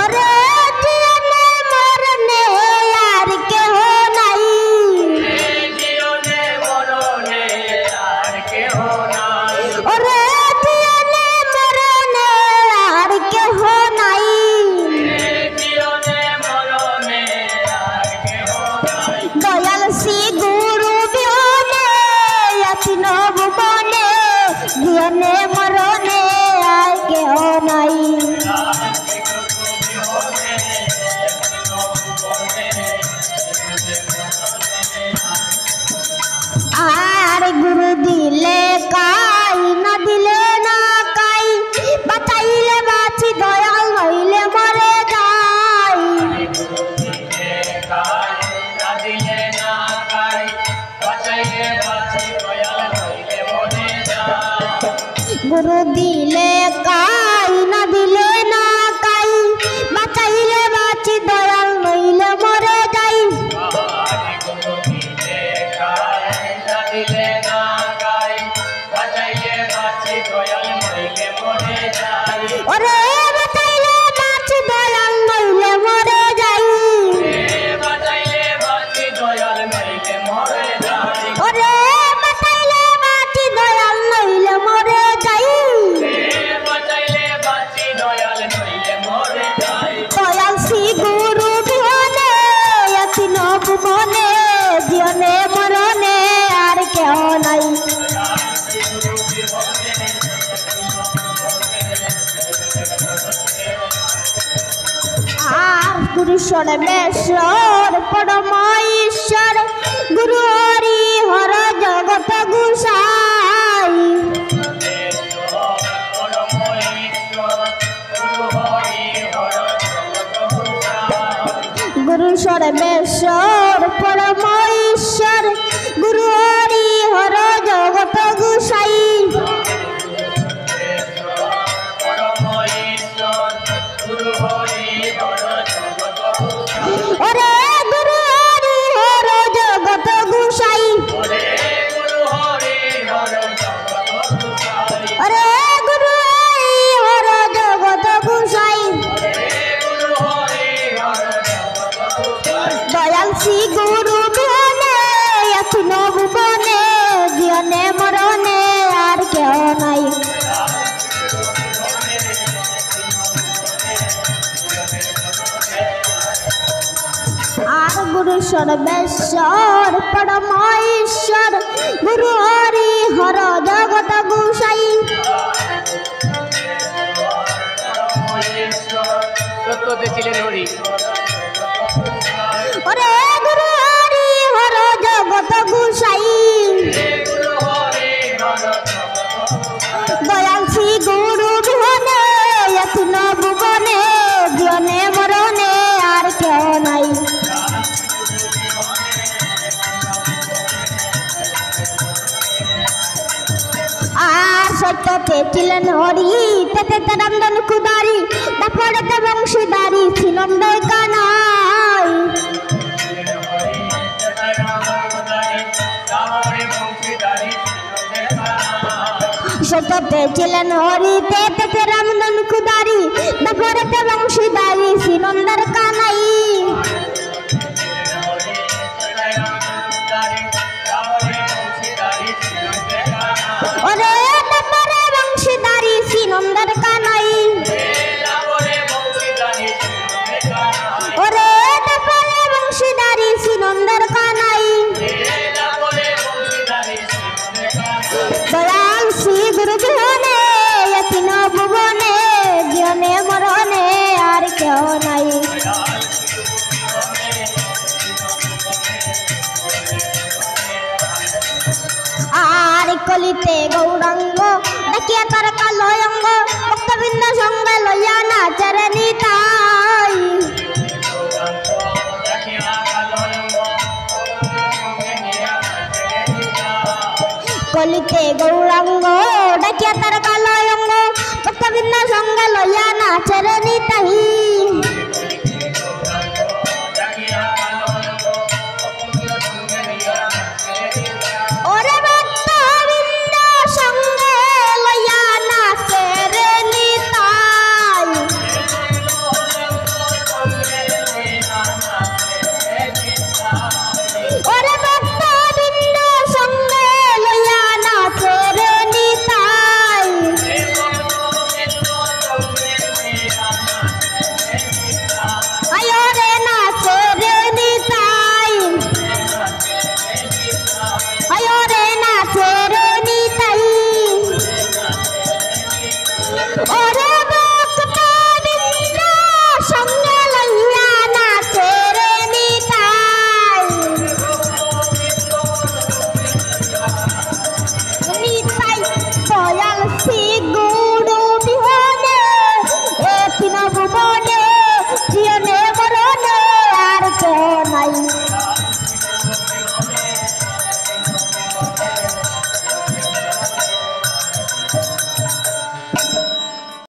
ওরে জীবনে মরণে আর কেহ নাই, ওরে জীবনে মরণে আর কেহ নাই, দয়াল শ্রী গুরু বিহনে আছিন ভুবনে, জীবনে মরণে আর কেহ নাই। আর গুরু দিলে কাই না দিলে না কাই, বাঁচাইলে বাঁচি দয়াল নইলে মরে যাই। গুরু দিলে কাই না দিলে না কাই, বাঁচাইলে বাঁচি দয়াল নইলে মরে যাই। ওরে বাঁচাইলে বাঁচি দয়াল নইলে মরে যাই, ওরে বাঁচাইলে বাঁচি দয়াল নইলে মরে যাই। দয়াল শ্রী গুরু বিহনে আছিন ভুবনে, জীবনে মরণে আর কেহ নাই। আর গুরু সর্বেশ্বর পরম ঈশ্বর, গুরু হরি হর জগত গোসাই। গুরু সর্বেশ্বর পরম ঈশ্বর, গুরু হরি হর জগত গোসাই। ওরে গুরু হরি হর জগত গোসাই, ওরে গুরু হরি হর জগত গোসাই। দয়াল শ্রী গুরু বিহনে আছিন ভুবনে, জীবনে মরণে আর কেহ নাই। আর গুরু সর্বেশ্বর পরম ঈশ্বর, গুরু হরি হর জগত গোসাই। সত্যতে ছিলেন হরি, ওরে গুরু হরি হর জগত গোসাই। দয়াল শ্রী গুরু বিহনে আছিন ভুবনে, জীবনে মরণে আর কেহ নাই। আর সত্যতে ছিলেন হরি, তেতে রামধন কুদারি, তারপরেতে বংশীদারি ছিলেন কানাই। সত্যতে ছিলেন হরি, তেতে রামধন কুদারি, তারপরেতে বংশীদারি ছিলেন কানাই। ওরে তারপরে বংশীদারি ছিলেন কানাই, ওরে তারপরে বংশীদারি ছিলেন কানাই। দয়াল শ্রী গুরু বিহনে আছিন ভুবনে, জীবনে মরণে আর কেহ নাই। আর কলিতে গৌরাঙ্গ দেখিয়া তার কালো অঙ্গ, ভক্তবৃন্দ সঙ্গে লইয়া নাচরে নিতাই। কলিতে গৌরাঙ্গ ডাকিয়া তার কালো অঙ্গ, ভক্তবৃন্দ সঙ্গে লইয়া নাচরে নিতাই। ওরে ভক্তবৃন্দ সঙ্গে লইয়া নাচের ওরে ভক্তবৃন্দ সঙ্গে লইয়া নাচে রে নিতাই নিতাই দয়াল শ্রী গুরু